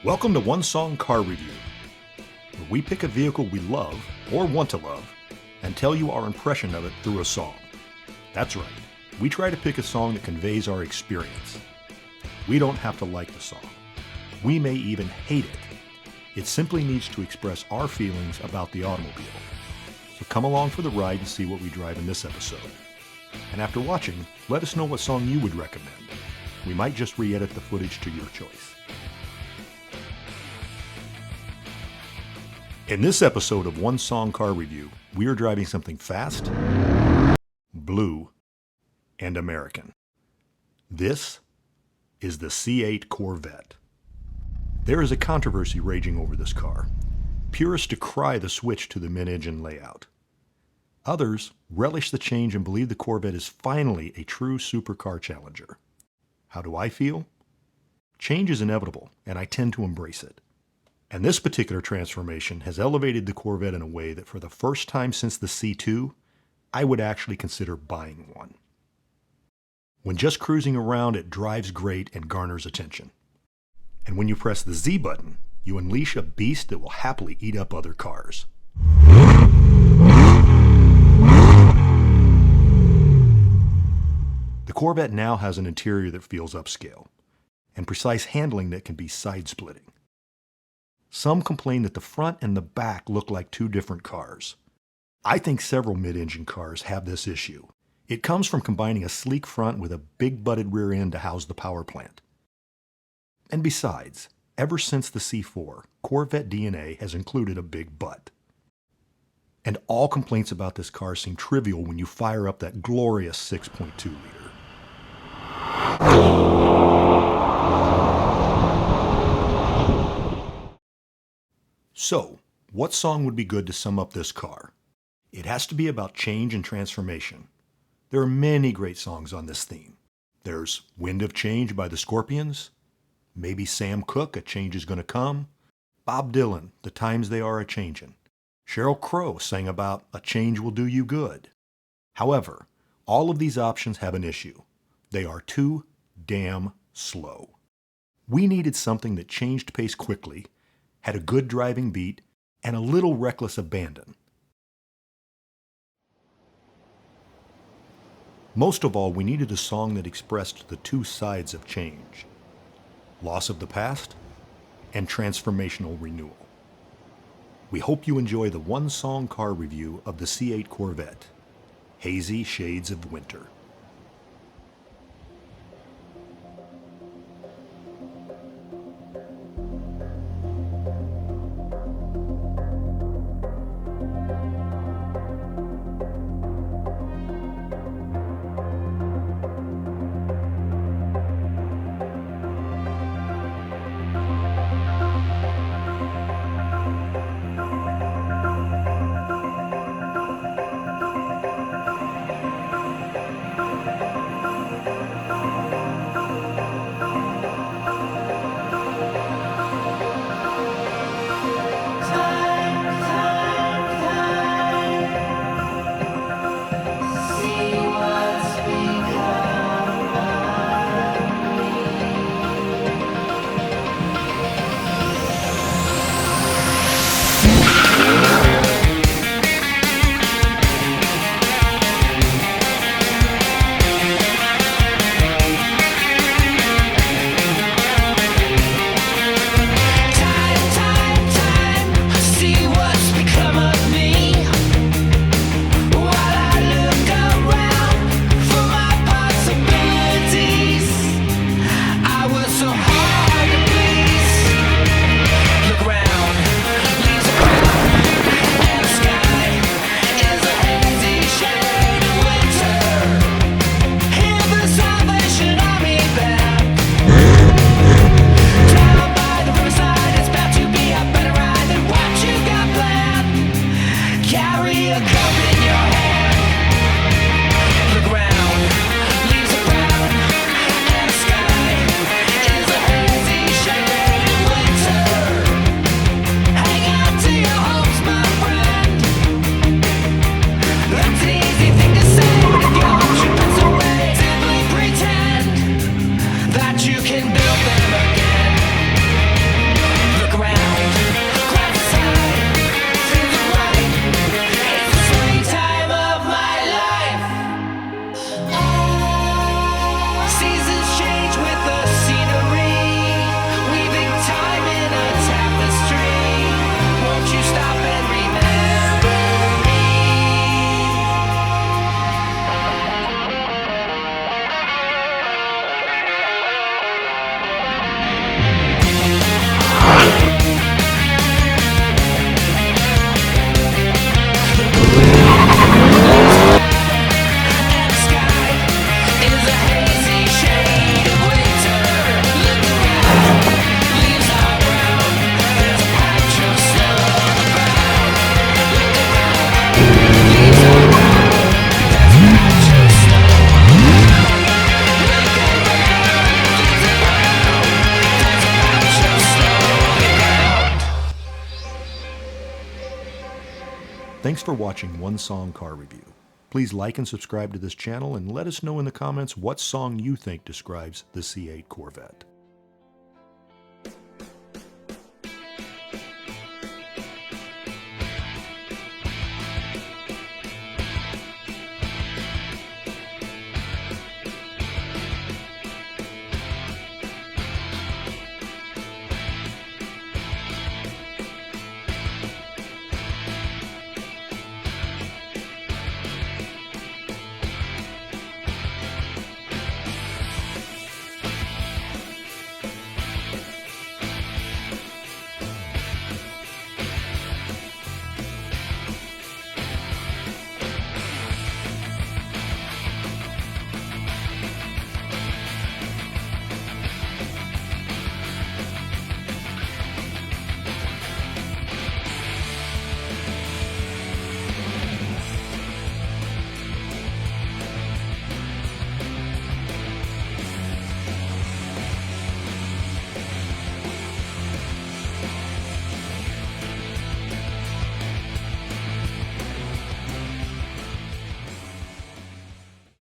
Welcome to One Song Car Review, where we pick a vehicle we love or want to love and tell you our impression of it through a song. That's right, we try to pick a song that conveys our experience. We don't have to like the song. We may even hate it. It simply needs to express our feelings about the automobile. So come along for the ride and see what we drive in this episode. And after watching, let us know what song you would recommend. We might just re-edit the footage to your choice. In this episode of One Song Car Review, we are driving something fast, blue, and American. This is the C8 Corvette. There is a controversy raging over this car. Purists decry the switch to the mid-engine layout. Others relish the change and believe the Corvette is finally a true supercar challenger. How do I feel? Change is inevitable, and I tend to embrace it. And this particular transformation has elevated the Corvette in a way that for the first time since the C2, I would actually consider buying one. When just cruising around, it drives great and garners attention. And when you press the Z button, you unleash a beast that will happily eat up other cars. The Corvette now has an interior that feels upscale, and precise handling that can be side-splitting. Some complain that the front and the back look like two different cars. I think several mid-engine cars have this issue. It comes from combining a sleek front with a big-butted rear end to house the power plant. And besides, ever since the C4, Corvette DNA has included a big butt. And all complaints about this car seem trivial when you fire up that glorious 6.2 liter. So, what song would be good to sum up this car? It has to be about change and transformation. There are many great songs on this theme. There's Wind of Change by the Scorpions, maybe Sam Cooke, A Change Is Gonna Come, Bob Dylan, The Times They Are A-Changin'. Sheryl Crow sang about A Change Will Do You Good. However, all of these options have an issue. They are too damn slow. We needed something that changed pace quickly, had a good driving beat, and a little reckless abandon. Most of all, we needed a song that expressed the two sides of change: loss of the past and transformational renewal. We hope you enjoy the One Song Car Review of the C8 Corvette, Hazy Shades of Winter. Thanks for watching One Song Car Review. Please like and subscribe to this channel and let us know in the comments what song you think describes the C8 Corvette.